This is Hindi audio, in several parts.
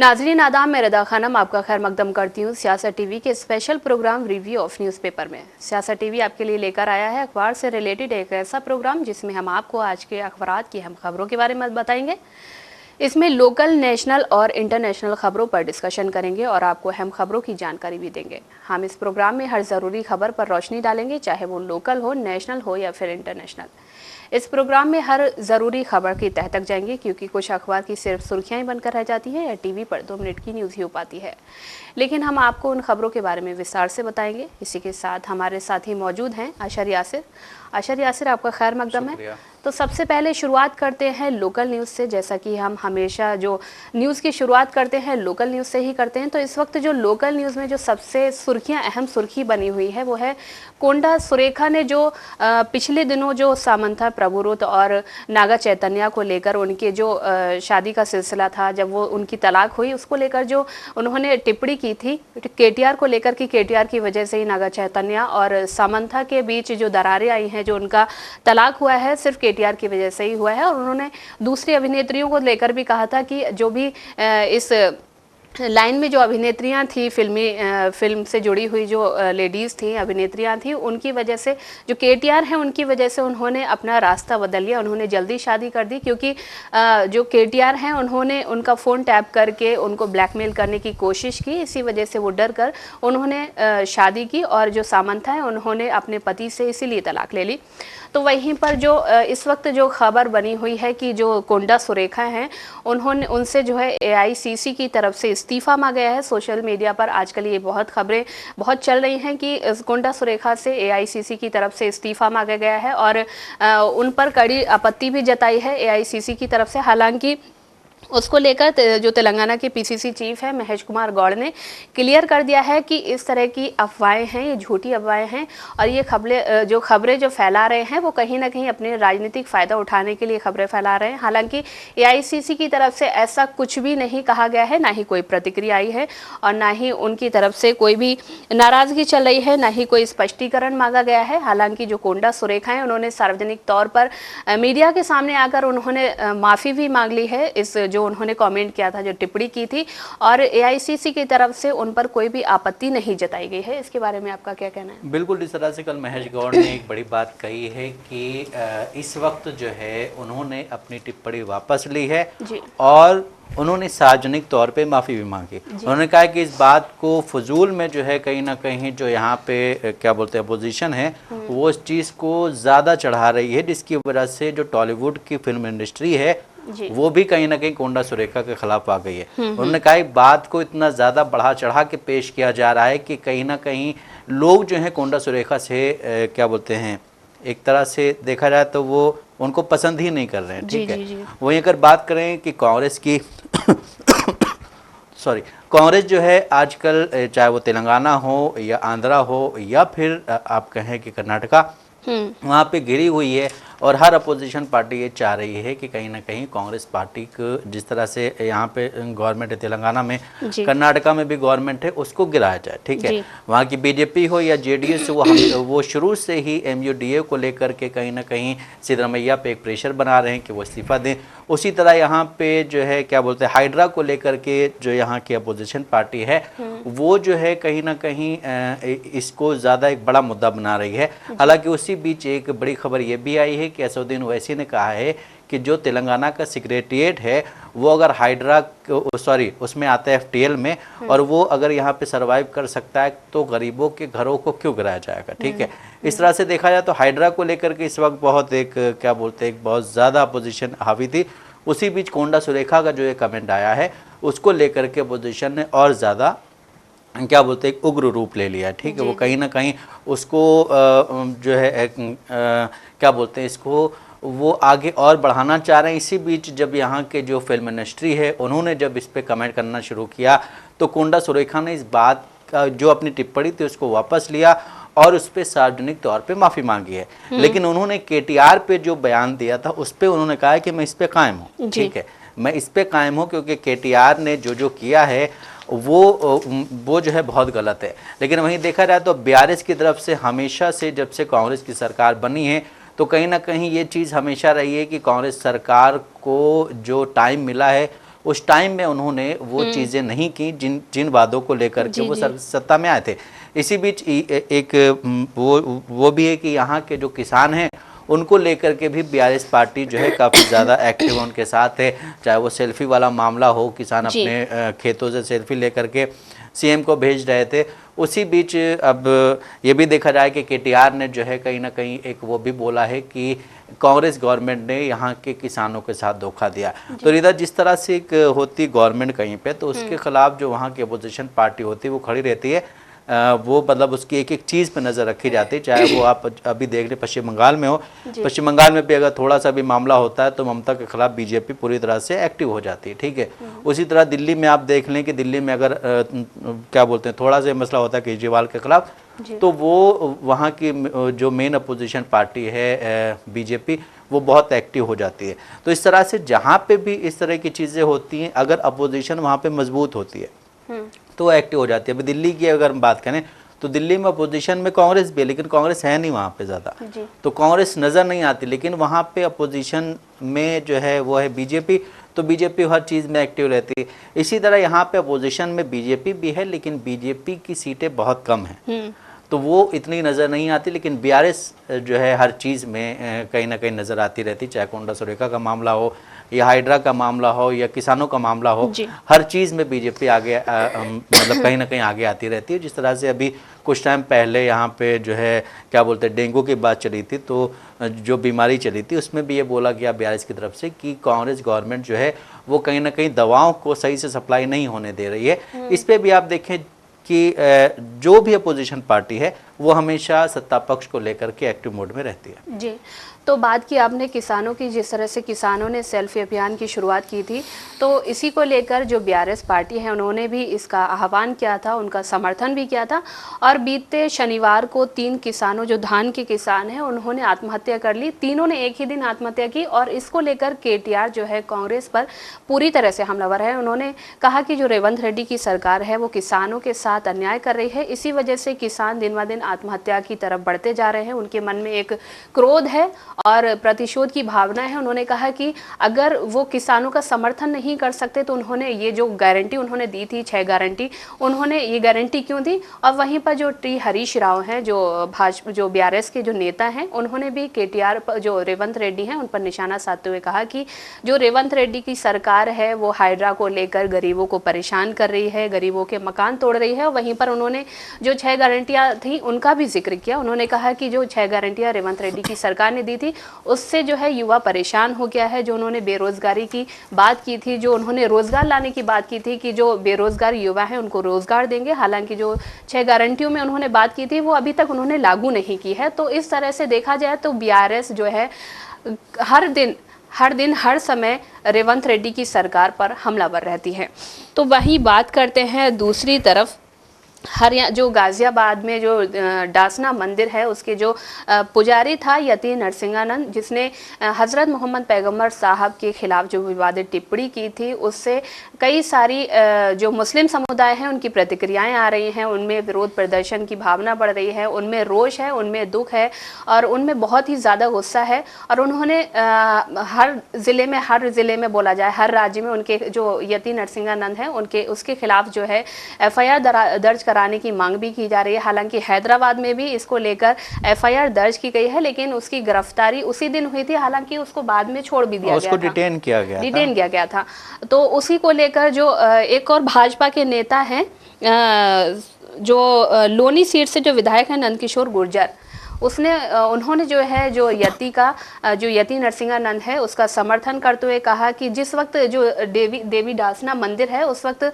नाजरीन आदाब, मैं रदा खानम आपका खैर मकदम करती हूँ सियासत टीवी के special programme review of newspaper में। सियासत टीवी आपके लिए लेकर आया है अखबार से रिलेटेड एक ऐसा प्रोग्राम जिसमें हम आपको आज के अखबारात की अहम खबरों के बारे में बताएंगे। इसमें लोकल, नेशनल और इंटरनेशनल खबरों पर डिस्कशन करेंगे और आपको अहम खबरों की जानकारी भी देंगे। हम इस प्रोग्राम में हर ज़रूरी खबर पर रोशनी डालेंगे, चाहे वो लोकल हो, नेशनल हो या फिर इंटरनेशनल। इस प्रोग्राम में हर ज़रूरी खबर की तह तक जाएंगे, क्योंकि कुछ अखबार की सिर्फ सुर्खियां ही बनकर रह जाती है या टीवी पर 2 मिनट की न्यूज़ ही हो पाती है, लेकिन हम आपको उन खबरों के बारे में विस्तार से बताएंगे। इसी के साथ हमारे साथी मौजूद हैं अशर यासिर। अशर यासिर, आपका खैर मकदम है। तो सबसे पहले शुरुआत करते हैं लोकल न्यूज़ से। जैसा कि हम हमेशा जो न्यूज़ की शुरुआत करते हैं लोकल न्यूज़ से ही करते हैं, तो इस वक्त जो लोकल न्यूज़ में जो सबसे सुर्खियां, अहम सुर्खी बनी हुई है वो है कोंडा सुरेखा ने जो पिछले दिनों जो सामंथा प्रभुरुत और नागा चैतन्या को लेकर उनके जो शादी का सिलसिला था, जब वो उनकी तलाक हुई, उसको लेकर जो उन्होंने टिप्पणी की थी केटीआर को लेकर कि केटीआर की वजह से ही नागा चैतन्या और सामंथा के बीच जो दरारें आई हैं, जो उनका तलाक हुआ है सिर्फ केटीआर की वजह से ही हुआ है। और उन्होंने दूसरी अभिनेत्रियों को लेकर भी कहा था कि जो भी इस लाइन में जो अभिनेत्रियां थी, फिल्म से जुड़ी हुई जो लेडीज़ थी, अभिनेत्रियां थी, उनकी वजह से जो केटीआर हैं उनकी वजह से उन्होंने अपना रास्ता बदल लिया, उन्होंने जल्दी शादी कर दी। क्योंकि जो केटीआर हैं उन्होंने उनका फ़ोन टैप करके उनको ब्लैकमेल करने की कोशिश की, इसी वजह से वो डर कर उन्होंने शादी की। और जो सामंथा है उन्होंने अपने पति से इसीलिए तलाक ले ली। तो वहीं पर जो इस वक्त जो खबर बनी हुई है कि जो कोंडा सुरेखा हैं उनसे जो है एआईसीसी की तरफ से इस्तीफ़ा मांगा गया है। सोशल मीडिया पर आजकल ये खबरें बहुत चल रही हैं कि कोंडा सुरेखा से एआईसीसी की तरफ से इस्तीफ़ा मांगा गया है और उन पर कड़ी आपत्ति भी जताई है एआईसीसी की तरफ से। हालांकि उसको लेकर जो तेलंगाना के पीसीसी चीफ है महेश कुमार गौड़ ने क्लियर कर दिया है कि इस तरह की अफवाहें हैं, ये झूठी अफवाहें हैं और ये खबरें जो फैला रहे हैं वो कहीं ना कहीं अपने राजनीतिक फ़ायदा उठाने के लिए खबरें फैला रहे हैं। हालांकि एआईसीसी की तरफ से ऐसा कुछ भी नहीं कहा गया है, ना ही कोई प्रतिक्रिया आई है और ना ही उनकी तरफ से कोई भी नाराज़गी चल रही है, ना ही कोई स्पष्टीकरण मांगा गया है। हालांकि जो कोंडा सुरेखा है उन्होंने सार्वजनिक तौर पर मीडिया के सामने आकर उन्होंने माफ़ी भी मांग ली है, इस जो उन्होंने कमेंट किया था, जो टिप्पणी की थी, और एआईसीसी की तरफ से उन पर कोई भी आपत्ति नहीं जताई गई है। इसके बारे में आपका क्या कहना है? बिल्कुल, इस तरह से कल महेश गौड़ ने एक बड़ी बात कही है कि इस वक्त जो है उन्होंने अपनी टिप्पणी वापस ली है और उन्होंने सार्वजनिक तौर पे माफ़ी भी मांगी। उन्होंने कहा कि इस बात को फजूल में जो है कहीं ना कहीं जो यहाँ पे क्या बोलते हैं अपोजिशन है वो इस चीज़ को ज़्यादा चढ़ा रही है, जिसकी वजह से जो टॉलीवुड की फिल्म इंडस्ट्री है वो भी कहीं ना कहीं कोंडा सुरेखा के खिलाफ आ गई है। उन्होंने कहा बात को इतना ज़्यादा बढ़ा चढ़ा के पेश किया जा रहा है कि कहीं ना कहीं लोग जो है कोंडा सुरेखा से क्या बोलते हैं, एक तरह से देखा जाए तो वो उनको पसंद ही नहीं कर रहे हैं। ठीक है, वहीं अगर बात करें कि कांग्रेस की कांग्रेस जो है आजकल चाहे वो तेलंगाना हो या आंध्रा हो या फिर आप कहें कि कर्नाटका, वहाँ पे घिरी हुई है और हर अपोजिशन पार्टी ये चाह रही है कि कहीं ना कहीं कांग्रेस पार्टी को जिस तरह से यहाँ पे गवर्नमेंट है तेलंगाना में, कर्नाटका में भी गवर्नमेंट है, उसको गिराया जाए। ठीक है, वहाँ की बीजेपी हो या जेडीएस वो शुरू से ही एमयूडीए को लेकर के कहीं ना कहीं सिद्धरमैया पे एक प्रेशर बना रहे हैं कि वो इस्तीफा दें। उसी तरह यहाँ पे जो है क्या बोलते हैं हाइड्रा को लेकर के जो यहाँ की अपोजिशन पार्टी है वो जो है कहीं ना कहीं इसको ज़्यादा एक बड़ा मुद्दा बना रही है। हालांकि उसी बीच एक बड़ी खबर ये भी आई है कि असदुद्दीन ओवैसी ने कहा है कि जो तेलंगाना का सेक्रेटेरिएट है वो अगर उसमें आता है एफटीएल में और वो अगर यहाँ पे सरवाइव कर सकता है तो गरीबों के घरों को क्यों गिराया जाएगा। ठीक है, इस तरह से देखा जाए तो हाइड्रा को लेकर के इस वक्त बहुत एक क्या बोलते हैं बहुत ज़्यादा अपोजिशन हावी थी। उसी बीच कोंडा सुरेखा का जो ये कमेंट आया है उसको लेकर के अपोजिशन ने और ज़्यादा क्या बोलते हैं उग्र रूप ले लिया। ठीक है, वो कहीं ना कहीं उसको जो है क्या बोलते हैं इसको वो आगे और बढ़ाना चाह रहे हैं। इसी बीच जब यहाँ के जो फिल्म इंडस्ट्री है उन्होंने जब इस पे कमेंट करना शुरू किया तो कोंडा सुरेखा ने इस बात का जो अपनी टिप्पणी थी उसको वापस लिया और उस पर सार्वजनिक तौर पे माफ़ी मांगी है। लेकिन उन्होंने केटीआर पे जो बयान दिया था उस पर उन्होंने कहा है कि मैं इस पर कायम हूँ। ठीक है, मैं इस पर कायम हूँ क्योंकि केटीआर ने जो किया है वो जो है बहुत गलत है। लेकिन वहीं देखा जाए तो बीआरएस की तरफ से हमेशा से जब से कांग्रेस की सरकार बनी है तो कहीं ना कहीं ये चीज़ हमेशा रही है कि कांग्रेस सरकार को जो टाइम मिला है उस टाइम में उन्होंने वो चीज़ें नहीं की जिन जिन वादों को लेकर के वो सत्ता में आए थे। इसी बीच एक वो भी है कि यहाँ के जो किसान हैं उनको लेकर के भी बीआरएस पार्टी जो है काफ़ी ज़्यादा एक्टिव उनके साथ है। चाहे वो सेल्फी वाला मामला हो, किसान अपने खेतों से सेल्फी लेकर के सीएम को भेज रहे थे। उसी बीच अब ये भी देखा जाए कि केटीआर ने जो है कहीं ना कहीं एक वो भी बोला है कि कांग्रेस गवर्नमेंट ने यहाँ के किसानों के साथ धोखा दिया। तो रिदा, जिस तरह से एक होती गवर्नमेंट कहीं पे, तो उसके खिलाफ जो वहाँ की अपोजिशन पार्टी होती है वो खड़ी रहती है। वो मतलब उसकी एक एक चीज़ पे नज़र रखी जाती है। चाहे वो आप अभी देख लें पश्चिम बंगाल में हो, पश्चिम बंगाल में भी अगर थोड़ा सा भी मामला होता है तो ममता के खिलाफ बीजेपी पूरी तरह से एक्टिव हो जाती है, ठीक है। उसी तरह दिल्ली में आप देख लें कि दिल्ली में अगर क्या बोलते हैं थोड़ा सा मसला होता है केजरीवाल के खिलाफ, तो वो वहाँ की जो मेन अपोजिशन पार्टी है बीजेपी, वो बहुत एक्टिव हो जाती है। तो इस तरह से जहाँ पे भी इस तरह की चीज़ें होती हैं, अगर अपोजिशन वहाँ पे मजबूत होती है तो वो एक्टिव हो जाती है। अभी दिल्ली की अगर हम बात करें तो दिल्ली में अपोजिशन में कांग्रेस भी है, लेकिन कांग्रेस है नहीं वहाँ पे ज़्यादा, तो कांग्रेस नज़र नहीं आती। लेकिन वहाँ पे अपोजिशन में जो है वो है बीजेपी, तो बीजेपी हर चीज़ में एक्टिव रहती है। इसी तरह यहाँ पे अपोजिशन में बीजेपी भी है, लेकिन बीजेपी की सीटें बहुत कम हैं, तो वो इतनी नज़र नहीं आती। लेकिन बीआरएस जो है हर चीज़ में कहीं ना कहीं नज़र आती रहती, चाहे कोंडा सुरेखा का मामला हो या हाइड्रा का मामला हो या किसानों का मामला हो, हर चीज़ में बीजेपी आगे मतलब कहीं ना कहीं आगे आती रहती है। जिस तरह से अभी कुछ टाइम पहले यहाँ पे जो है क्या बोलते हैं डेंगू की बात चली थी, तो जो बीमारी चली थी उसमें भी ये बोला गया बीआरएस की तरफ से कि कांग्रेस गवर्नमेंट जो है वो कहीं ना कहीं दवाओं को सही से सप्लाई नहीं होने दे रही है। इस पर भी आप देखें कि जो भी अपोजिशन पार्टी है वो हमेशा सत्ता पक्ष को लेकर के एक्टिव मोड में रहती है। जी, तो बात की आपने किसानों की, जिस तरह से किसानों ने सेल्फी अभियान की शुरुआत की थी, तो इसी को लेकर जो बीआरएस पार्टी है उन्होंने भी इसका आह्वान किया था, उनका समर्थन भी किया था। और बीते शनिवार को 3 किसानों जो धान के किसान हैं उन्होंने आत्महत्या कर ली। तीनों ने एक ही दिन आत्महत्या की और इसको लेकर केटीआर जो है कांग्रेस पर पूरी तरह से हमलावर है। उन्होंने कहा कि जो रेवंत रेड्डी की सरकार है वो किसानों के साथ अन्याय कर रही है, इसी वजह से किसान दिन ब दिन आत्महत्या की तरफ बढ़ते जा रहे हैं। उनके मन में एक क्रोध है और प्रतिशोध की भावना है। उन्होंने कहा कि अगर वो किसानों का समर्थन नहीं कर सकते तो उन्होंने ये जो गारंटी उन्होंने दी थी 6 गारंटी, उन्होंने ये गारंटी क्यों दी। और वहीं पर जो टी हरीश राव हैं जो बीआरएस के जो नेता हैं, उन्होंने भी केटीआर जो रेवंत रेड्डी हैं उन पर निशाना साधते हुए कहा कि जो रेवंत रेड्डी की सरकार है वो हाइड्रा को लेकर गरीबों को परेशान कर रही है, गरीबों के मकान तोड़ रही है। वहीं पर उन्होंने जो 6 गारंटियां थी उनका भी जिक्र किया। उन्होंने कहा कि जो 6 गारंटियां रेवंत रेड्डी की सरकार ने दी थी उससे जो है युवा परेशान हो गया है। जो उन्होंने बेरोजगारी की बात की थी, जो उन्होंने रोजगार लाने की बात की थी कि जो बेरोजगार युवा हैं उनको रोजगार देंगे, हालांकि जो 6 गारंटियों में उन्होंने बात की थी वो अभी तक उन्होंने लागू नहीं की है। तो इस तरह से देखा जाए तो बीआरएस जो है हर दिन हर समय रेवंत रेड्डी की सरकार पर हमलावर रहती है। तो वही बात करते हैं दूसरी तरफ हरियाणा जो गाजियाबाद में जो डासना मंदिर है उसके जो पुजारी था यति नरसिंहानंद, जिसने हज़रत मोहम्मद पैगंबर साहब के खिलाफ जो विवादित टिप्पणी की थी, उससे कई सारी जो मुस्लिम समुदाय हैं उनकी प्रतिक्रियाएं आ रही हैं। उनमें विरोध प्रदर्शन की भावना बढ़ रही है, उनमें रोष है, उनमें दुख है और उनमें बहुत ही ज़्यादा गुस्सा है। और उन्होंने हर ज़िले में बोला जाए हर राज्य में उनके जो यति नरसिंहानंद हैं उसके खिलाफ जो है FIR दर्ज कराने की मांग भी की जा रही है। हालांकि हैदराबाद में भी इसको लेकर FIR दर्ज की गई है, लेकिन उसकी गिरफ्तारी उसी दिन हुई थी। हालांकि उसको बाद में छोड़ भी दिया गया था, डिटेन किया गया था। तो उसी को लेकर जो एक और भाजपा के नेता हैं जो लोनी सीट से जो विधायक है नंदकिशोर गुर्जर, उन्होंने जो है जो यति नरसिंहानंद है उसका समर्थन करते हुए कहा कि जिस वक्त जो देवी डासना मंदिर है उस वक्त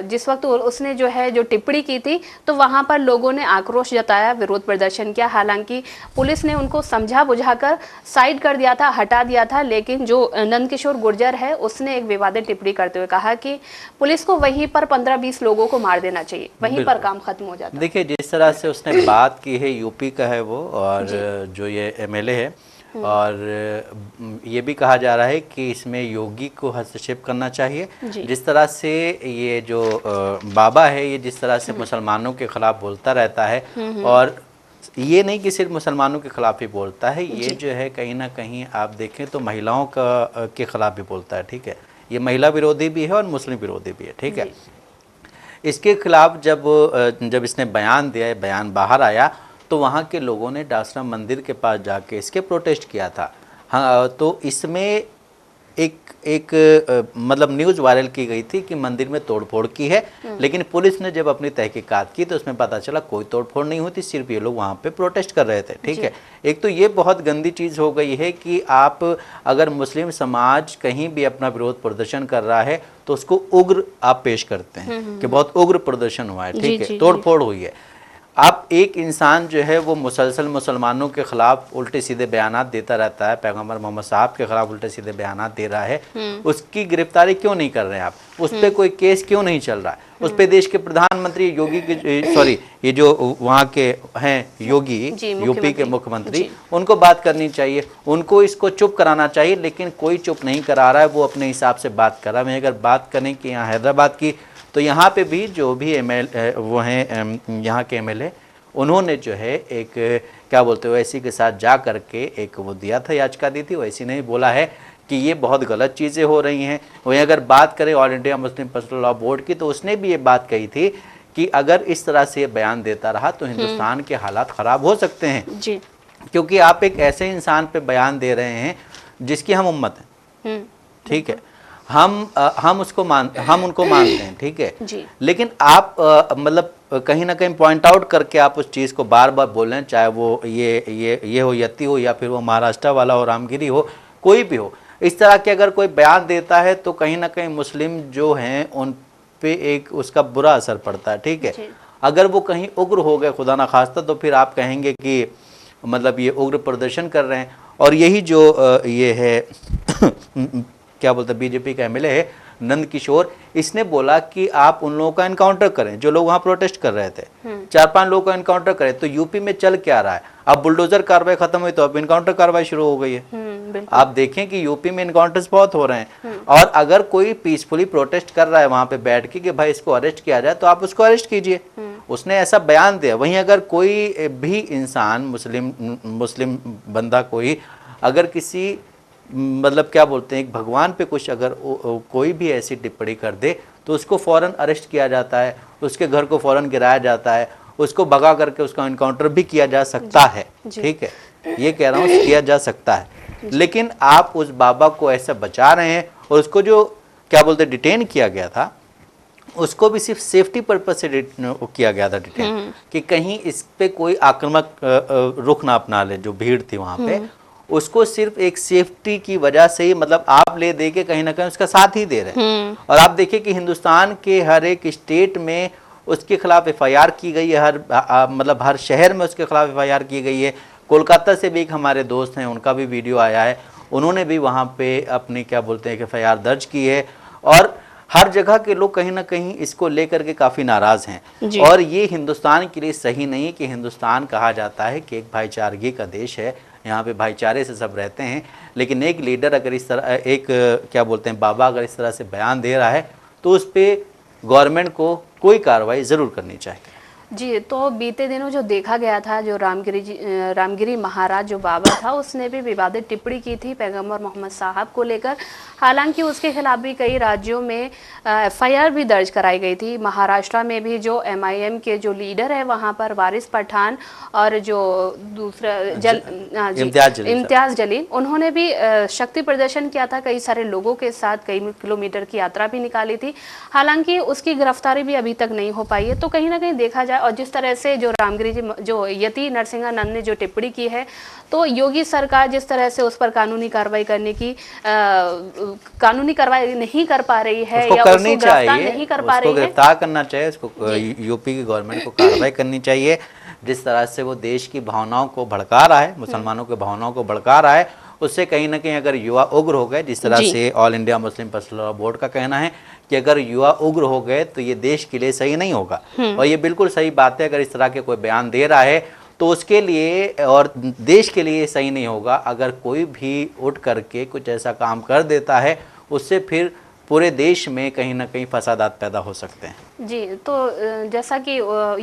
जिस वक्त उसने जो है जो टिप्पणी की थी तो वहां पर लोगों ने आक्रोश जताया, विरोध प्रदर्शन किया। हालांकि पुलिस ने उनको समझा बुझाकर साइड कर दिया था, हटा दिया था, लेकिन जो नंदकिशोर गुर्जर है उसने एक विवादित टिप्पणी करते हुए कहा कि पुलिस को वहीं पर 15-20 लोगों को मार देना चाहिए, वहीं पर काम खत्म हो जाता। देखिए जिस तरह से उसने बात की है, यूपी का है वो, और जो ये MLA है, और ये भी कहा जा रहा है कि इसमें योगी को हस्तक्षेप करना चाहिए। जिस तरह से ये जो बाबा है ये जिस तरह से मुसलमानों के खिलाफ बोलता रहता है, और ये नहीं कि सिर्फ मुसलमानों के खिलाफ ही बोलता है, ये जो है कहीं ना कहीं आप देखें तो महिलाओं के खिलाफ भी बोलता है, ठीक है। ये महिला विरोधी भी है और मुस्लिम विरोधी भी है, ठीक है। इसके खिलाफ जब इसने बयान दिया, बयान बाहर आया, तो वहाँ के लोगों ने डासरा मंदिर के पास जाके इसके प्रोटेस्ट किया था। हाँ, तो इसमें एक मतलब न्यूज़ वायरल की गई थी कि मंदिर में तोड़फोड़ की है, लेकिन पुलिस ने जब अपनी तहकीकात की तो उसमें पता चला कोई तोड़फोड़ नहीं हुई थी, सिर्फ ये लोग वहाँ पे प्रोटेस्ट कर रहे थे, ठीक है। एक तो ये बहुत गंदी चीज़ हो गई है कि आप अगर मुस्लिम समाज कहीं भी अपना विरोध प्रदर्शन कर रहा है तो उसको उग्र आप पेश करते हैं कि बहुत उग्र प्रदर्शन हुआ है, ठीक है, तोड़फोड़ हुई है। आप एक इंसान जो है वो मुसलसल मुसलमानों के खिलाफ उल्टे सीधे बयानात देता रहता है, पैगंबर मोहम्मद साहब के खिलाफ उल्टे सीधे बयानात दे रहा है, उसकी गिरफ्तारी क्यों नहीं कर रहे हैं आप? उस पर कोई केस क्यों नहीं चल रहा है? उस पर देश के प्रधानमंत्री योगी के सॉरी ये जो वहाँ के हैं योगी, यूपी के मुख्यमंत्री, उनको बात करनी चाहिए, उनको इसको चुप कराना चाहिए, लेकिन कोई चुप नहीं करा रहा है, वो अपने हिसाब से बात कर रहा है। मैं अगर बात करें कि यहाँ हैदराबाद की, तो यहाँ पे भी जो भी वो हैं यहाँ के एमएलए, उन्होंने जो है एक क्या बोलते हो ओवैसी के साथ जा करके एक वो दिया था, याचिका दी थी। ओवैसी ने बोला है कि ये बहुत गलत चीज़ें हो रही हैं। वहीं अगर बात करें all India Muslim personal law board की, तो उसने भी ये बात कही थी कि अगर इस तरह से बयान देता रहा तो हिंदुस्तान के हालात ख़राब हो सकते हैं जी, क्योंकि आप एक ऐसे इंसान पे बयान दे रहे हैं जिसकी हम उम्मत हैं, ठीक है, हम उनको मानते हैं, ठीक है जी। लेकिन आप मतलब कहीं ना कहीं पॉइंट आउट करके आप उस चीज़ को बार बार बोल रहे हैं, चाहे वो ये हो यति हो या फिर वो महाराष्ट्र वाला हो, रामगिरी हो, कोई भी हो। इस तरह के अगर कोई बयान देता है तो कहीं ना कहीं मुस्लिम जो हैं उन पे एक उसका बुरा असर पड़ता है, ठीक है। अगर वो कहीं उग्र हो गए खुदा ना खास्ता, तो फिर आप कहेंगे कि मतलब ये उग्र प्रदर्शन कर रहे हैं। और यही जो ये है क्या बोलते हैं बीजेपी का एमएलए है नंद किशोर, इसने बोला कि आप उन लोगों का एनकाउंटर करें जो लोग वहाँ प्रोटेस्ट कर रहे थे, 4-5 लोगों का एनकाउंटर करें। तो यूपी में चल क्या रहा है? अब बुलडोजर कार्रवाई खत्म हुई तो अब एनकाउंटर कार्रवाई शुरू हो गई है। आप देखें कि यूपी में एनकाउंटर्स बहुत हो रहे हैं, और अगर कोई पीसफुली प्रोटेस्ट कर रहा है वहाँ पे बैठ के कि भाई इसको अरेस्ट किया जाए, तो आप उसको अरेस्ट कीजिए। उसने ऐसा बयान दिया। वहीं अगर कोई भी इंसान मुस्लिम बंदा कोई अगर किसी मतलब क्या बोलते हैं एक भगवान पे कुछ अगर कोई भी ऐसी टिप्पणी कर दे तो उसको फ़ौरन अरेस्ट किया जाता है, उसके घर को फ़ौरन गिराया जाता है, उसको भगा करके उसका एनकाउंटर भी किया जा सकता है, ठीक है, ये कह रहा हूँ किया जा सकता है। लेकिन आप उस बाबा को ऐसा बचा रहे हैं, और उसको जो क्या बोलते डिटेन किया गया था उसको भी सिर्फ सेफ्टी पर्पज से किया गया था डिटेन, कि कहीं इस पे कोई आक्रामक रुख ना अपना ले। जो भीड़ थी वहाँ पे उसको सिर्फ एक सेफ्टी की वजह से ही मतलब आप ले दे के कहीं ना कहीं उसका साथ ही दे रहे हैं। और आप देखिए कि हिंदुस्तान के हर एक स्टेट में उसके खिलाफ एफआईआर की गई है, मतलब हर शहर में उसके खिलाफ एफआईआर की गई है। कोलकाता से भी एक हमारे दोस्त हैं, उनका भी वीडियो आया है, उन्होंने भी वहाँ पे अपनी क्या बोलते हैं कि एफआईआर दर्ज की है। और हर जगह के लोग कहीं ना कहीं इसको लेकर के काफ़ी नाराज़ हैं। और ये हिंदुस्तान के लिए सही नहीं कि हिंदुस्तान कहा जाता है कि एक भाईचारगी का देश है, यहाँ पे भाईचारे से सब रहते हैं। लेकिन एक लीडर अगर इस तरह एक क्या बोलते हैं बाबा अगर इस तरह से बयान दे रहा है तो उस पर गवर्नमेंट को कोई कार्रवाई ज़रूर करनी चाहिए जी। तो बीते दिनों जो देखा गया था, जो रामगिरी महाराज जो बाबा था, उसने भी विवादित टिप्पणी की थी पैगंबर मोहम्मद साहब को लेकर। हालांकि उसके खिलाफ भी कई राज्यों में एफआईआर भी दर्ज कराई गई थी। महाराष्ट्र में भी जो एमआईएम के जो लीडर है वहां पर वारिस पठान और जो दूसरा इम्तियाज जलील, उन्होंने भी शक्ति प्रदर्शन किया था कई सारे लोगों के साथ, कई किलोमीटर की यात्रा भी निकाली थी। हालांकि उसकी गिरफ्तारी भी अभी तक नहीं हो पाई है। तो कहीं ना कहीं देखा जाए, और जिस तरह से जो रामगिरी जी जो यति नरसिंहानंद ने जो टिप्पणी की है, तो योगी सरकार जिस तरह से उस पर कानूनी कार्रवाई करने की कानूनी कार्रवाई नहीं कर पा रही है या उसको गिरफ्तार नहीं कर पा रही है, गिरफ्तार करना चाहिए उसको। यूपी की गवर्नमेंट को कार्रवाई करनी चाहिए। जिस तरह से वो देश की भावनाओं को भड़का रहा है, मुसलमानों की भावनाओं को भड़का रहा है, उससे कहीं ना कहीं अगर युवा उग्र हो गए, जिस तरह से all India Muslim personal law board का कहना है कि अगर युवा उग्र हो गए तो ये देश के लिए सही नहीं होगा। और ये बिल्कुल सही बात है। अगर इस तरह के कोई बयान दे रहा है तो उसके लिए और देश के लिए सही नहीं होगा। अगर कोई भी उठ करके कुछ ऐसा काम कर देता है, उससे फिर पूरे देश में कहीं ना कहीं फसादात पैदा हो सकते हैं। जी, तो जैसा कि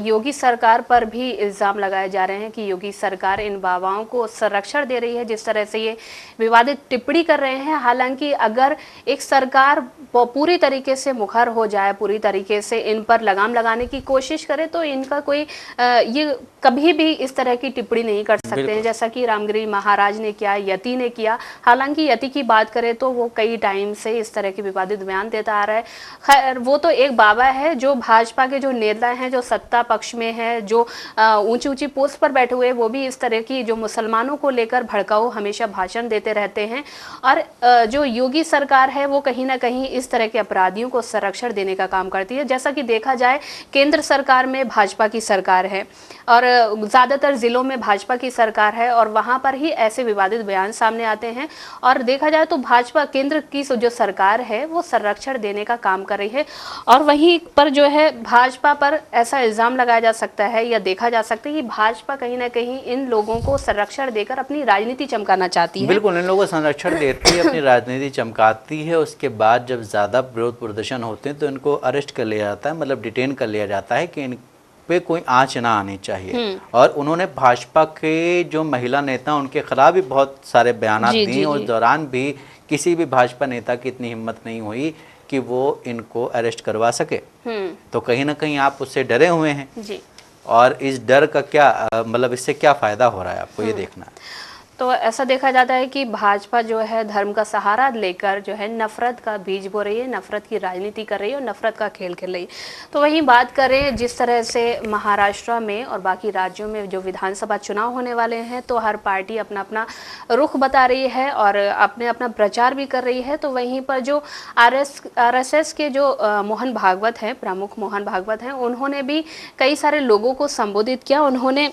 योगी सरकार पर भी इल्ज़ाम लगाए जा रहे हैं कि योगी सरकार इन बाबाओं को संरक्षण दे रही है, जिस तरह से ये विवादित टिप्पणी कर रहे हैं। हालांकि अगर एक सरकार पूरी तरीके से मुखर हो जाए, पूरी तरीके से इन पर लगाम लगाने की कोशिश करे, तो इनका कोई ये कभी भी इस तरह की टिप्पणी नहीं कर सकते हैं, जैसा कि रामगिरी महाराज ने किया, यति ने किया। हालांकि यति की बात करें तो वो कई टाइम से इस तरह के विवादित बयान देता आ रहा है। खैर, वो तो एक बाबा है जो भाजपा के जो नेता हैं, जो सत्ता पक्ष में है, जो ऊंची ऊंची पोस्ट पर बैठे हुए, वो भी इस तरह की जो मुसलमानों को लेकर भड़काऊ हमेशा भाषण देते रहते हैं। और जो योगी सरकार है वो कहीं ना कहीं इस तरह के अपराधियों को संरक्षण देने का काम करती है। जैसा कि देखा जाए, केंद्र सरकार में भाजपा की सरकार है और ज़्यादातर ज़िलों में भाजपा की सरकार है, और वहाँ पर ही ऐसे विवादित बयान सामने आते हैं। और देखा जाए तो भाजपा केंद्र की जो सरकार है वो संरक्षण देने का काम कर रही है, और वहीं पर जो है भाजपा पर ऐसा इल्ज़ाम लगाया जा सकता है या देखा जा सकता है कि भाजपा कहीं ना कहीं इन लोगों को संरक्षण देकर अपनी राजनीति चमकाना चाहती है। बिल्कुल, इन लोगों को संरक्षण देती है, अपनी राजनीति चमकाती है। उसके बाद जब ज़्यादा विरोध प्रदर्शन होते हैं तो इनको अरेस्ट कर लिया जाता है, मतलब डिटेन कर लिया जाता है कि इन पे कोई आंच ना आनी चाहिए। और उन्होंने भाजपा के जो महिला नेता उनके खिलाफ भी बहुत सारे बयान दिए। उस दौरान भी किसी भी भाजपा नेता की इतनी हिम्मत नहीं हुई कि वो इनको अरेस्ट करवा सके। तो कहीं ना कहीं आप उससे डरे हुए हैं जी। और इस डर का क्या मतलब इससे क्या फायदा हो रहा है आपको, ये देखना है। तो ऐसा देखा जाता है कि भाजपा जो है धर्म का सहारा लेकर जो है नफरत का बीज बो रही है, नफरत की राजनीति कर रही है और नफरत का खेल खेल रही है। तो वहीं बात करें जिस तरह से महाराष्ट्र में और बाकी राज्यों में जो विधानसभा चुनाव होने वाले हैं, तो हर पार्टी अपना अपना रुख बता रही है और अपने अपना प्रचार भी कर रही है। तो वहीं पर जो RSS के जो मोहन भागवत हैं, प्रमुख मोहन भागवत हैं, उन्होंने भी कई सारे लोगों को संबोधित किया। उन्होंने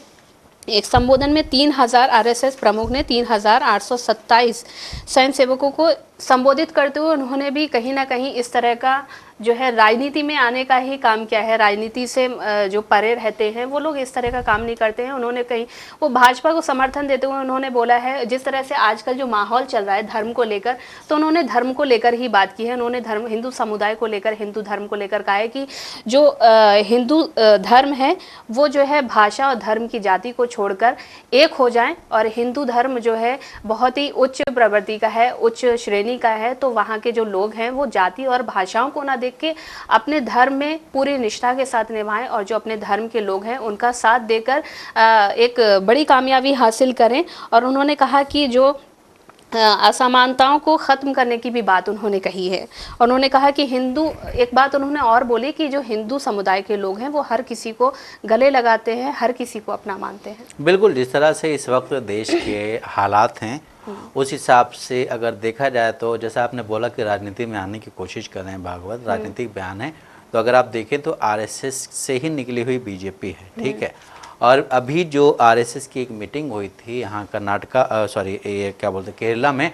एक संबोधन में 3000 RSS प्रमुख ने 3827 स्वयंसेवकों को संबोधित करते हुए उन्होंने भी कहीं ना कहीं इस तरह का जो है राजनीति में आने का ही काम किया है। राजनीति से जो परे रहते हैं वो लोग इस तरह का काम नहीं करते हैं। उन्होंने कहीं वो भाजपा को समर्थन देते हुए उन्होंने बोला है, जिस तरह से आजकल जो माहौल चल रहा है धर्म को लेकर, तो उन्होंने धर्म को लेकर ही बात की है। उन्होंने धर्म, हिंदू समुदाय को लेकर, हिंदू धर्म को लेकर कहा है कि जो हिंदू धर्म है वो जो है भाषा और धर्म की जाति को छोड़कर एक हो जाए, और हिंदू धर्म जो है बहुत ही उच्च प्रवृत्ति का है, उच्च श्रेणी का है। तो वहाँ के जो लोग हैं वो जाति और भाषाओं को ना देख के अपने धर्म में पूरी निष्ठा के साथ निभाएं, और जो अपने धर्म के लोग हैं उनका साथ देकर एक बड़ी कामयाबी हासिल करें। और उन्होंने कहा कि जो असमानताओं को ख़त्म करने की भी बात उन्होंने कही है। और उन्होंने कहा कि हिंदू, एक बात उन्होंने और बोली कि जो हिंदू समुदाय के लोग हैं वो हर किसी को गले लगाते हैं, हर किसी को अपना मानते हैं। बिल्कुल, जिस तरह से इस वक्त देश के हालात हैं उस हिसाब से अगर देखा जाए तो जैसा आपने बोला कि राजनीति में आने की कोशिश कर रहे हैं भागवत, राजनीतिक बयान है, तो अगर आप देखें तो RSS से ही निकली हुई BJP है, ठीक है। और अभी जो RSS की एक मीटिंग हुई थी यहाँ कर्नाटका, सॉरी ये क्या बोलते हैं, केरला में,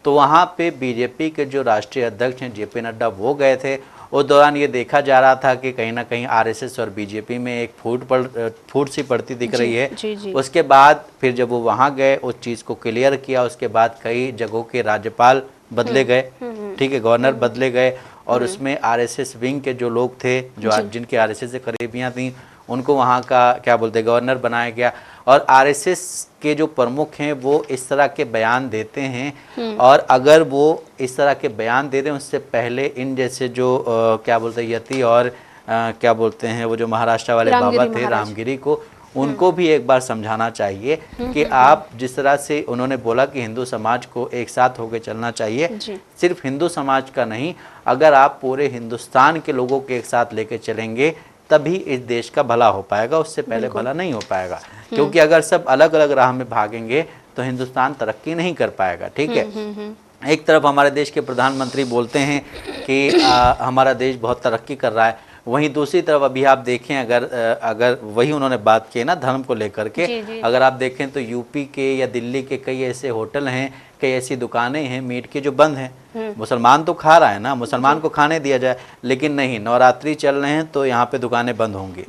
तो वहाँ पे BJP के जो राष्ट्रीय अध्यक्ष हैं JP नड्डा वो गए थे। उस दौरान ये देखा जा रहा था कि कहीं ना कहीं RSS और BJP में एक फूट सी पड़ती दिख रही है। जी। उसके बाद फिर जब वो वहाँ गए उस चीज़ को क्लियर किया, उसके बाद कई जगहों के राज्यपाल बदले गए, ठीक है, गवर्नर बदले गए, और उसमें RSS विंग के जो लोग थे, जो जिनके RSS से करीबियाँ थी, उनको वहाँ का क्या बोलते गवर्नर बनाया गया। और RSS के जो प्रमुख हैं वो इस तरह के बयान देते हैं, और अगर वो इस तरह के बयान दे रहे हैं उससे पहले इन जैसे जो क्या बोलते हैं यति और क्या बोलते हैं वो जो महाराष्ट्र वाले बाबा थे रामगिरी को, उनको भी एक बार समझाना चाहिए कि आप जिस तरह से उन्होंने बोला कि हिंदू समाज को एक साथ होकर चलना चाहिए, सिर्फ हिंदू समाज का नहीं, अगर आप पूरे हिंदुस्तान के लोगों के एक साथ लेके चलेंगे तभी इस देश का भला हो पाएगा, उससे पहले भला नहीं हो पाएगा। क्योंकि अगर सब अलग अलग राह में भागेंगे तो हिंदुस्तान तरक्की नहीं कर पाएगा, ठीक है। एक तरफ हमारे देश के प्रधानमंत्री बोलते हैं कि हमारा देश बहुत तरक्की कर रहा है, वहीं दूसरी तरफ अभी आप देखें अगर वही उन्होंने बात की ना धर्म को लेकर के, अगर आप देखें तो यूपी के या दिल्ली के कई ऐसे होटल हैं, कई ऐसी दुकानें हैं मीट की जो बंद हैं। मुसलमान तो खा रहा है ना, मुसलमान को खाने दिया जाए, लेकिन नहीं, नवरात्रि चल रहे हैं तो यहाँ पे दुकानें बंद होंगी।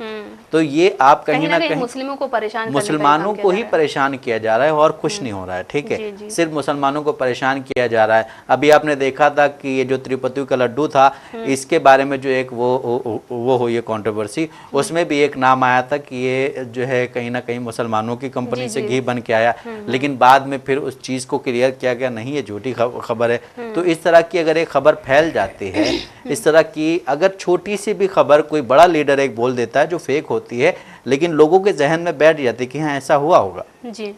तो ये आप कहीं ना कहीं मुस्लिमों को परेशान मुसलमानों को ही परेशान किया जा रहा है और कुछ नहीं हो रहा है। ठीक है, सिर्फ मुसलमानों को परेशान किया जा रहा है। अभी आपने देखा था कि ये जो तिरुपति का लड्डू था, इसके बारे में जो एक वो हुई है कंट्रोवर्सी, उसमें भी एक नाम आया था कि ये जो है कहीं ना कहीं मुसलमानों की कंपनी से घी बन के आया, लेकिन बाद में फिर उस चीज़ को क्लियर किया गया नहीं, ये झूठी खबर है। तो इस तरह की अगर एक खबर फैल जाती है, इस तरह की अगर छोटी सी भी खबर कोई बड़ा लीडर एक बोल देता है जो फेक होती है, लेकिन लोगों के जहन में बैठ जाती है कि हाँ ऐसा हुआ होगा जी,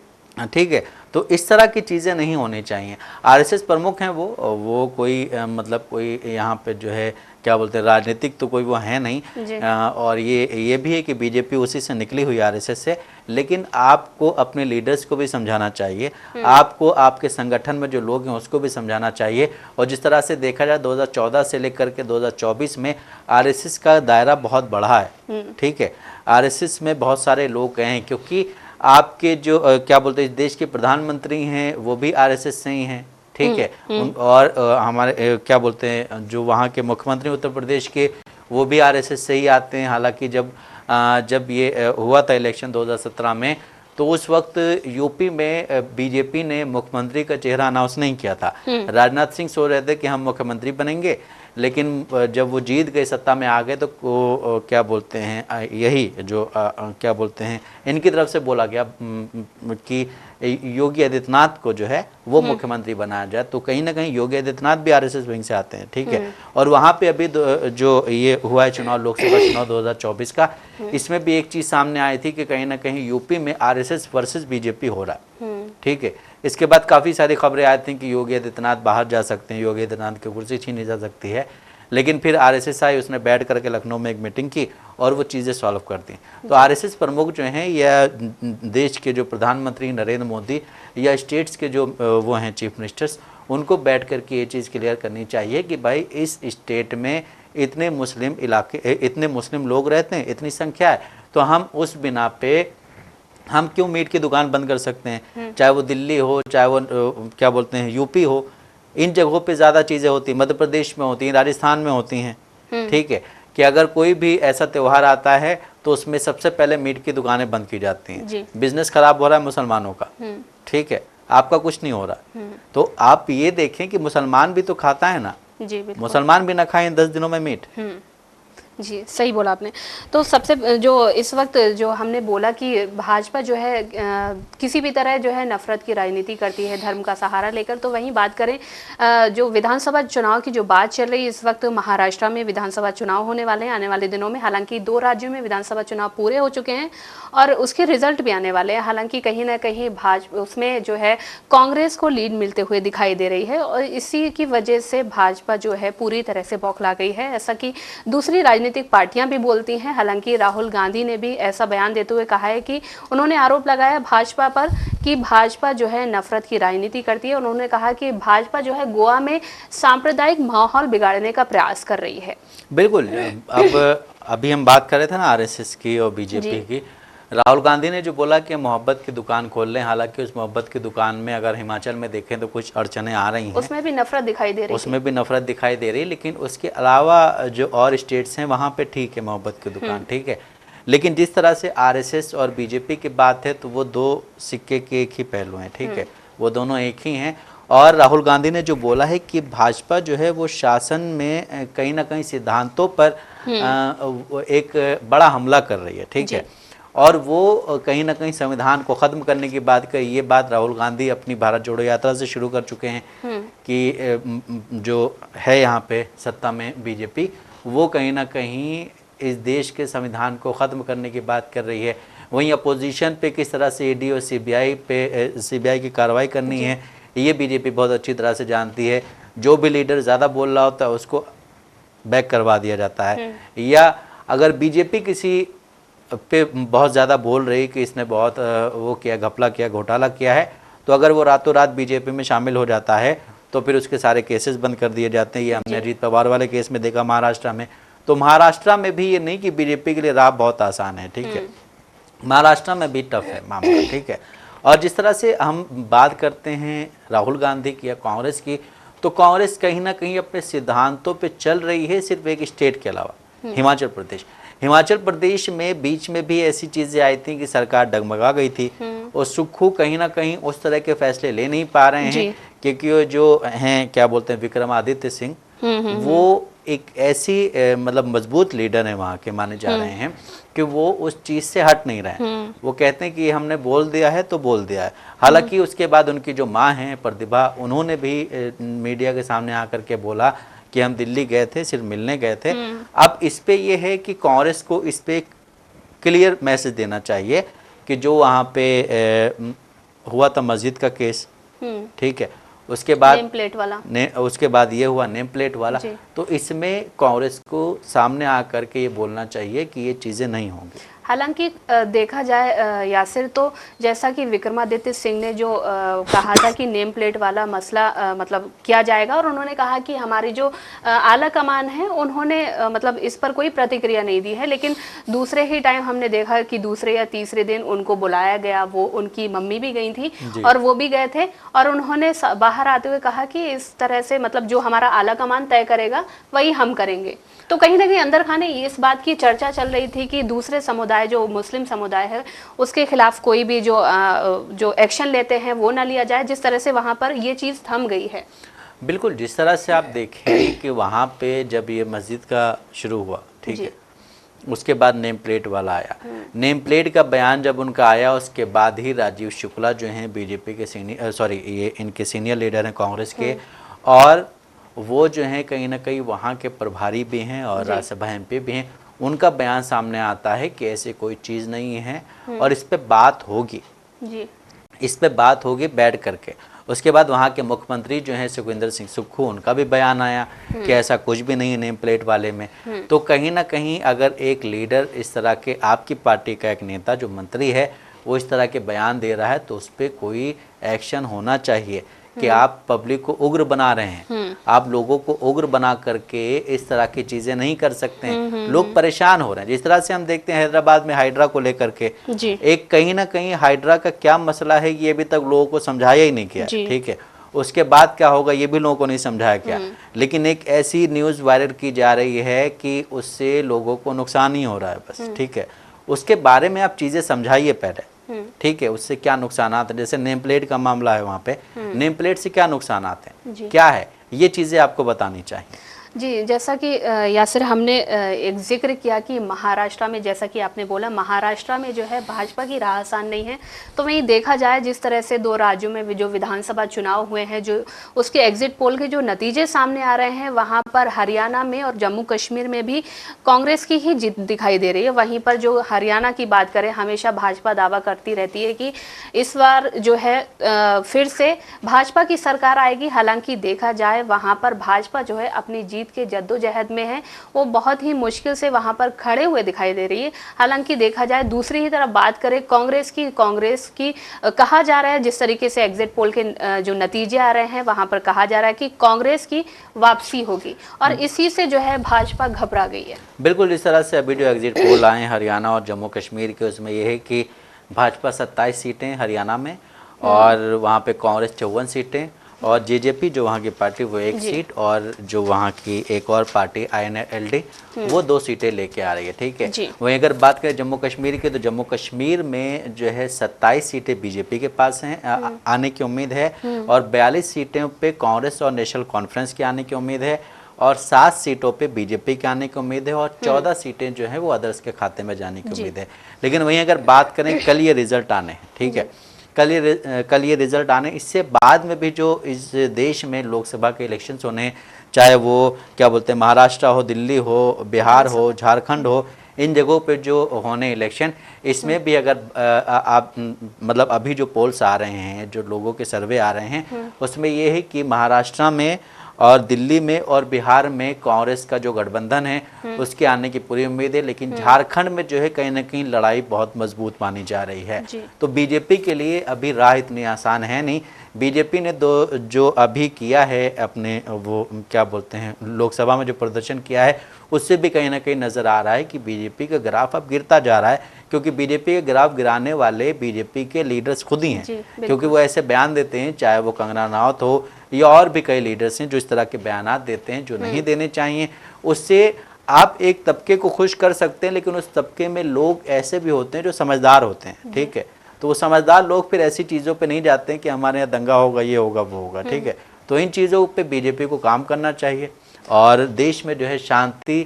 ठीक है। तो इस तरह की चीज़ें नहीं होनी चाहिए। आरएसएस प्रमुख हैं वो कोई मतलब कोई यहाँ पे जो है क्या बोलते हैं राजनीतिक तो कोई वो है नहीं, और ये भी है कि बीजेपी उसी से निकली हुई आरएसएस से, लेकिन आपको अपने लीडर्स को भी समझाना चाहिए, आपको आपके संगठन में जो लोग हैं उसको भी समझाना चाहिए। और जिस तरह से देखा जाए 2014 से लेकर के 2024 में आरएसएस का दायरा बहुत बढ़ा है। ठीक है, आरएसएस में बहुत सारे लोग गए हैं, क्योंकि आपके जो क्या बोलते हैं देश के प्रधानमंत्री हैं वो भी आरएसएस से ही हैं। ठीक है, और हमारे क्या बोलते हैं जो वहाँ के मुख्यमंत्री उत्तर प्रदेश के, वो भी आरएसएस से ही आते हैं। हालांकि जब ये हुआ था इलेक्शन 2017 में, तो उस वक्त यूपी में बीजेपी ने मुख्यमंत्री का चेहरा अनाउंस नहीं किया था। राजनाथ सिंह सोच रहे थे कि हम मुख्यमंत्री बनेंगे, लेकिन जब वो जीत गए, सत्ता में आ गए, तो क्या बोलते हैं यही जो क्या बोलते हैं इनकी तरफ से बोला गया कि योगी आदित्यनाथ को जो है वो मुख्यमंत्री बनाया जाए। तो कहीं ना कहीं योगी आदित्यनाथ भी आरएसएस विंग से आते हैं। ठीक है, और वहाँ पे अभी जो ये हुआ है चुनाव, लोकसभा चुनाव 2024 का, इसमें भी एक चीज़ सामने आई थी कि कहीं ना कहीं यूपी में आरएसएस वर्सेस बीजेपी हो रहा है। ठीक है, इसके बाद काफ़ी सारी खबरें आई थी कि योगी आदित्यनाथ बाहर जा सकते हैं, योगी आदित्यनाथ की कुर्सी छीनी जा सकती है, लेकिन फिर आरएसएस आई, उसने बैठ करके लखनऊ में एक मीटिंग की और वो चीज़ें सॉल्व कर दी। तो आरएसएस प्रमुख जो हैं या देश के जो प्रधानमंत्री नरेंद्र मोदी या स्टेट्स के जो वो हैं चीफ मिनिस्टर्स, उनको बैठ करके ये चीज़ क्लियर करनी चाहिए कि भाई इस स्टेट में इतने मुस्लिम इलाके, इतने मुस्लिम लोग रहते हैं, इतनी संख्या है, तो हम उस बिना पे हम क्यों मीट की दुकान बंद कर सकते हैं। चाहे वो दिल्ली हो, चाहे वो क्या बोलते हैं यूपी हो, इन जगहों पे ज़्यादा चीज़ें होती हैं, मध्य प्रदेश में होती हैं, राजस्थान में होती हैं। ठीक है, कि अगर कोई भी ऐसा त्यौहार आता है तो उसमें सबसे पहले मीट की दुकानें बंद की जाती हैं। बिजनेस खराब हो रहा है मुसलमानों का, ठीक है, आपका कुछ नहीं हो रहा। तो आप ये देखें कि मुसलमान भी तो खाता है ना, मुसलमान भी ना खाएं 10 दिनों में मीट। जी, सही बोला आपने। तो सबसे जो इस वक्त जो हमने बोला कि भाजपा जो है किसी भी तरह जो है नफरत की राजनीति करती है धर्म का सहारा लेकर, तो वहीं बात करें जो विधानसभा चुनाव की जो बात चल रही है इस वक्त, महाराष्ट्र में विधानसभा चुनाव होने वाले हैं आने वाले दिनों में। हालांकि 2 राज्यों में विधानसभा चुनाव पूरे हो चुके हैं और उसके रिजल्ट भी आने वाले हैं। हालांकि कहीं ना कहीं भाजपा उसमें जो है कांग्रेस को लीड मिलते हुए दिखाई दे रही है और इसी की वजह से भाजपा जो है पूरी तरह से बौखला गई है, ऐसा कि दूसरी राजनीतिक पार्टियां भी बोलती हैं। हालांकि राहुल गांधी ने भी ऐसा बयान देते हुए कहा है कि उन्होंने आरोप लगाया भाजपा पर कि भाजपा जो है नफरत की राजनीति करती है। उन्होंने कहा कि भाजपा जो है गोवा में सांप्रदायिक माहौल बिगाड़ने का प्रयास कर रही है। बिल्कुल, अब अभी हम बात कर रहे थे ना आरएसएस की और बीजेपी की। राहुल गांधी ने जो बोला कि मोहब्बत की दुकान खोल लें, हालांकि उस मोहब्बत की दुकान में अगर हिमाचल में देखें तो कुछ अड़चने आ रही हैं, उसमें भी नफरत दिखाई दे रही है, उसमें भी नफरत दिखाई दे रही है। लेकिन उसके अलावा जो और स्टेट्स हैं वहाँ पे ठीक है मोहब्बत की दुकान, ठीक है। लेकिन जिस तरह से आरएसएस और बीजेपी की बात है तो वो 2 सिक्के के एक ही पहलू हैं, ठीक है, वो दोनों एक ही हैं। और राहुल गांधी ने जो बोला है कि भाजपा जो है वो शासन में कहीं ना कहीं सिद्धांतों पर एक बड़ा हमला कर रही है, ठीक है, और वो कहीं ना कहीं संविधान को ख़त्म करने की बात कही। ये बात राहुल गांधी अपनी भारत जोड़ो यात्रा से शुरू कर चुके हैं कि जो है यहाँ पे सत्ता में बीजेपी, वो कहीं ना कहीं इस देश के संविधान को ख़त्म करने की बात कर रही है। वहीं अपोजिशन पे किस तरह से ईडी और सीबीआई की कार्रवाई करनी है, ये बीजेपी बहुत अच्छी तरह से जानती है। जो भी लीडर ज़्यादा बोल रहा होता है उसको बैक करवा दिया जाता है, या अगर बीजेपी किसी पे बहुत ज़्यादा बोल रही कि इसने बहुत वो किया, घपला किया, घोटाला किया है, तो अगर वो रातों रात बीजेपी में शामिल हो जाता है तो फिर उसके सारे केसेस बंद कर दिए जाते हैं। ये हमने अजीत पवार वाले केस में देखा महाराष्ट्र में। तो महाराष्ट्र में भी ये नहीं कि बीजेपी के लिए राह बहुत आसान है, ठीक है, महाराष्ट्र में भी टफ है मामला, ठीक है। और जिस तरह से हम बात करते हैं राहुल गांधी की या कांग्रेस की, तो कांग्रेस कहीं ना कहीं अपने सिद्धांतों पे चल रही है, सिर्फ एक स्टेट के अलावा, हिमाचल प्रदेश। हिमाचल प्रदेश में बीच में भी ऐसी चीजें आई थी कि सरकार डगमगा गई थी और सुक्खू कहीं ना कहीं उस तरह के फैसले ले नहीं पा रहे हैं, क्योंकि वो जो हैं क्या बोलते हैं विक्रमादित्य सिंह, वो एक ऐसी मतलब मजबूत लीडर है वहाँ के माने जा रहे हैं कि वो उस चीज से हट नहीं रहे हैं। वो कहते हैं कि हमने बोल दिया है तो बोल दिया है। हालांकि उसके बाद उनकी जो माँ हैं प्रतिभा, उन्होंने भी मीडिया के सामने आकर के बोला कि हम दिल्ली गए थे, सिर्फ मिलने गए थे। अब इस पे ये है कि कांग्रेस को इस पे क्लियर मैसेज देना चाहिए कि जो वहाँ पे हुआ था मस्जिद का केस, ठीक है, उसके बाद नेम प्लेट वाला, उसके बाद ये हुआ नेम प्लेट वाला, तो इसमें कांग्रेस को सामने आकर के ये बोलना चाहिए कि ये चीज़ें नहीं होंगी। हालांकि देखा जाए यासिर, तो जैसा कि विक्रमादित्य सिंह ने जो कहा था कि नेम प्लेट वाला मसला मतलब किया जाएगा, और उन्होंने कहा कि हमारी जो आला कमान है उन्होंने मतलब इस पर कोई प्रतिक्रिया नहीं दी है। लेकिन दूसरे ही टाइम हमने देखा कि दूसरे या तीसरे दिन उनको बुलाया गया, वो उनकी मम्मी भी गई थी और वो भी गए थे, और उन्होंने बाहर आते हुए कहा कि इस तरह से मतलब जो हमारा आला कमान तय करेगा वही हम करेंगे। तो कहीं ना कहीं अंदर खाने इस बात की चर्चा चल रही थी कि दूसरे समुदाय, जो मुस्लिम समुदाय है, उसके खिलाफ कोई भी जो एक्शन लेते हैं वो ना लिया जाए, जिस तरह से वहाँ पर ये चीज़ थम गई है। बिल्कुल, जिस तरह से आप देखें कि वहाँ पे जब ये मस्जिद का शुरू हुआ, ठीक है, उसके बाद नेम प्लेट वाला आया, नेम प्लेट का बयान जब उनका आया, उसके बाद ही राजीव शुक्ला जो हैं बीजेपी के ये इनके सीनियर लीडर हैं कांग्रेस के, और वो जो हैं कहीं ना कहीं वहाँ के प्रभारी भी हैं और राज्यसभा एमपी भी हैं, उनका बयान सामने आता है कि ऐसे कोई चीज़ नहीं है और इस पे बात होगी, इस पे बात होगी बैठ करके। उसके बाद वहाँ के मुख्यमंत्री जो हैं सुखविंदर सिंह सुक्खू, उनका भी बयान आया कि ऐसा कुछ भी नहीं है नेम प्लेट वाले में। तो कहीं ना कहीं अगर एक लीडर इस तरह के, आपकी पार्टी का एक नेता जो मंत्री है, वो इस तरह के बयान दे रहा है, तो उस पर कोई एक्शन होना चाहिए कि आप पब्लिक को उग्र बना रहे हैं, आप लोगों को उग्र बना करके इस तरह की चीजें नहीं कर सकते हैं। लोग परेशान हो रहे हैं। जिस तरह से हम देखते हैं हैदराबाद में हाइड्रा को लेकर के, एक कहीं ना कहीं हाइड्रा का क्या मसला है ये अभी तक लोगों को समझाया ही नहीं किया, ठीक है, उसके बाद क्या होगा ये भी लोगों को नहीं समझाया गया। लेकिन एक ऐसी न्यूज वायरल की जा रही है कि उससे लोगों को नुकसान ही हो रहा है बस, ठीक है, उसके बारे में आप चीजें समझाइए पहले, ठीक है, उससे क्या नुकसानात है। जैसे नेम प्लेट का मामला है, वहाँ पे नेम प्लेट से क्या नुकसानात हैं, क्या है, ये चीजें आपको बतानी चाहिए। जी, जैसा कि यासिर हमने एक जिक्र किया कि महाराष्ट्र में, जैसा कि आपने बोला, महाराष्ट्र में जो है भाजपा की राह आसान नहीं है। तो वहीं देखा जाए जिस तरह से दो राज्यों में जो विधानसभा चुनाव हुए हैं, जो उसके एग्जिट पोल के जो नतीजे सामने आ रहे हैं, वहाँ पर हरियाणा में और जम्मू कश्मीर में भी कांग्रेस की ही जीत दिखाई दे रही है। वहीं पर जो हरियाणा की बात करें, हमेशा भाजपा दावा करती रहती है कि इस बार जो है फिर से भाजपा की सरकार आएगी। हालांकि देखा जाए वहाँ पर भाजपा जो है अपनी जीत के जद्दोजहद में है, वो बहुत ही मुश्किल से वहां पर खड़े हुए दिखाई दे रही है। हालांकि देखा जाए दूसरी ही तरफ बात करें कांग्रेस की कहा जा रहा है, जिस तरीके से एग्जिट पोल के जो नतीजे आ रहे हैं, वहां पर कहा जा रहा है कि कांग्रेस की वापसी होगी, और इसी से जो है भाजपा घबरा गई है। बिल्कुल, इस तरह से अभी जो एग्जिट पोल आए हरियाणा और जम्मू कश्मीर के, उसमें यह है कि भाजपा 27 सीटें हरियाणा में, और वहाँ पे कांग्रेस 54 सीटें, और जेजेपी जो वहाँ की पार्टी वो 1 सीट, और जो वहाँ की एक और पार्टी INLD वो 2 सीटें लेके आ रही है, ठीक है। वहीं अगर बात करें जम्मू कश्मीर की, तो जम्मू कश्मीर में जो है 27 सीटें बीजेपी के पास हैं, आने की उम्मीद है, और 42 सीटों पे कांग्रेस और नेशनल कॉन्फ्रेंस की आने की उम्मीद है, और 7 सीटों पे बीजेपी के आने की उम्मीद है, और 14 सीटें जो है वो अदर्स के खाते में जाने की उम्मीद है। लेकिन वहीं अगर बात करें, कल ये रिजल्ट आने, ठीक है, कल ये रिजल्ट आने, इससे बाद में भी जो इस देश में लोकसभा के इलेक्शंस होने, चाहे वो क्या बोलते हैं महाराष्ट्र हो, दिल्ली हो, बिहार हो, झारखंड हो, इन जगहों पे जो होने इलेक्शन, इसमें भी अगर आप मतलब अभी जो पोल्स आ रहे हैं, जो लोगों के सर्वे आ रहे हैं, उसमें ये है कि महाराष्ट्र में और दिल्ली में और बिहार में कांग्रेस का जो गठबंधन है उसके आने की पूरी उम्मीद है। लेकिन झारखंड में जो है कहीं ना कहीं लड़ाई बहुत मजबूत मानी जा रही है। तो बीजेपी के लिए अभी राह इतनी आसान है नहीं। बीजेपी ने जो अभी किया है अपने वो क्या बोलते हैं लोकसभा में जो प्रदर्शन किया है, उससे भी कहीं ना कहीं नज़र आ रहा है कि बीजेपी का ग्राफ अब गिरता जा रहा है, क्योंकि बीजेपी के ग्राफ गिराने वाले बीजेपी के लीडर्स खुद ही हैं, क्योंकि वो ऐसे बयान देते हैं, चाहे वो कंगना रनावत हो या और भी कई लीडर्स हैं जो इस तरह के बयान देते हैं जो नहीं देने चाहिए। उससे आप एक तबके को खुश कर सकते हैं, लेकिन उस तबके में लोग ऐसे भी होते हैं जो समझदार होते हैं, ठीक है। तो वो समझदार लोग फिर ऐसी चीज़ों पे नहीं जाते हैं कि हमारे यहाँ दंगा होगा, ये होगा, वो होगा, ठीक है। तो इन चीज़ों पे बीजेपी को काम करना चाहिए और देश में जो है शांति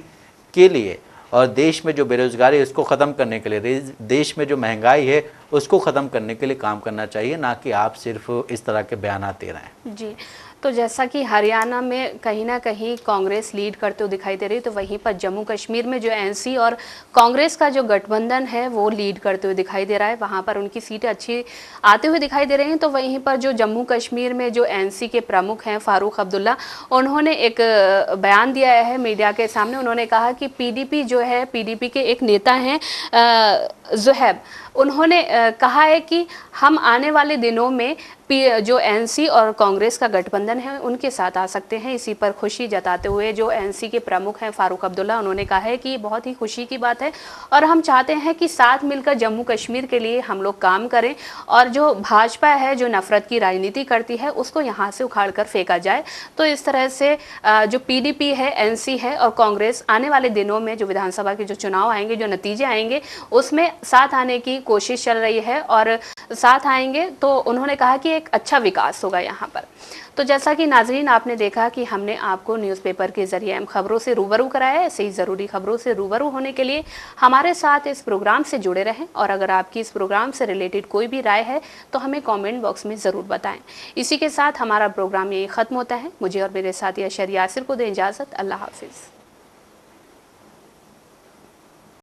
के लिए और देश में जो बेरोजगारी है उसको ख़त्म करने के लिए, देश में जो महंगाई है उसको ख़त्म करने के लिए काम करना चाहिए, ना कि आप सिर्फ इस तरह के बयान दे रहे हैं। जी, तो जैसा कि हरियाणा में कहीं ना कहीं कांग्रेस लीड करते हुए दिखाई दे रही है, तो वहीं पर जम्मू कश्मीर में जो एनसी और कांग्रेस का जो गठबंधन है वो लीड करते हुए दिखाई दे रहा है, वहां पर उनकी सीटें अच्छी आते हुए दिखाई दे रही हैं। तो वहीं पर जो जम्मू कश्मीर में जो एनसी के प्रमुख हैं फारूक अब्दुल्ला, उन्होंने एक बयान दिया है मीडिया के सामने। उन्होंने कहा कि पीडीपी जो है, पीडीपी के एक नेता हैं ज़ुहैब, उन्होंने कहा है कि हम आने वाले दिनों में जो एनसी और कांग्रेस का गठबंधन है उनके साथ आ सकते हैं। इसी पर खुशी जताते हुए जो एनसी के प्रमुख हैं फारूक अब्दुल्ला, उन्होंने कहा है कि बहुत ही खुशी की बात है और हम चाहते हैं कि साथ मिलकर जम्मू कश्मीर के लिए हम लोग काम करें और जो भाजपा है जो नफरत की राजनीति करती है उसको यहाँ से उखाड़ कर फेंका जाए। तो इस तरह से जो पीडीपी है, एनसी है और कांग्रेस आने वाले दिनों में जो विधानसभा के जो चुनाव आएंगे, जो नतीजे आएंगे, उसमें साथ आने की कोशिश चल रही है और साथ आएंगे तो उन्होंने कहा कि एक अच्छा विकास होगा यहाँ पर। तो जैसा कि नाजरीन आपने देखा कि हमने आपको न्यूज़पेपर के जरिए अहम खबरों से रूबरू कराया है। ऐसे ही ज़रूरी खबरों से रूबरू होने के लिए हमारे साथ इस प्रोग्राम से जुड़े रहें और अगर आपकी इस प्रोग्राम से रिलेटेड कोई भी राय है तो हमें कमेंट बॉक्स में ज़रूर बताएं। इसी के साथ हमारा प्रोग्राम यही ख़त्म होता है। मुझे और मेरे साथी अशर यासिर को दें इजाज़त। अल्लाह हाफिज़।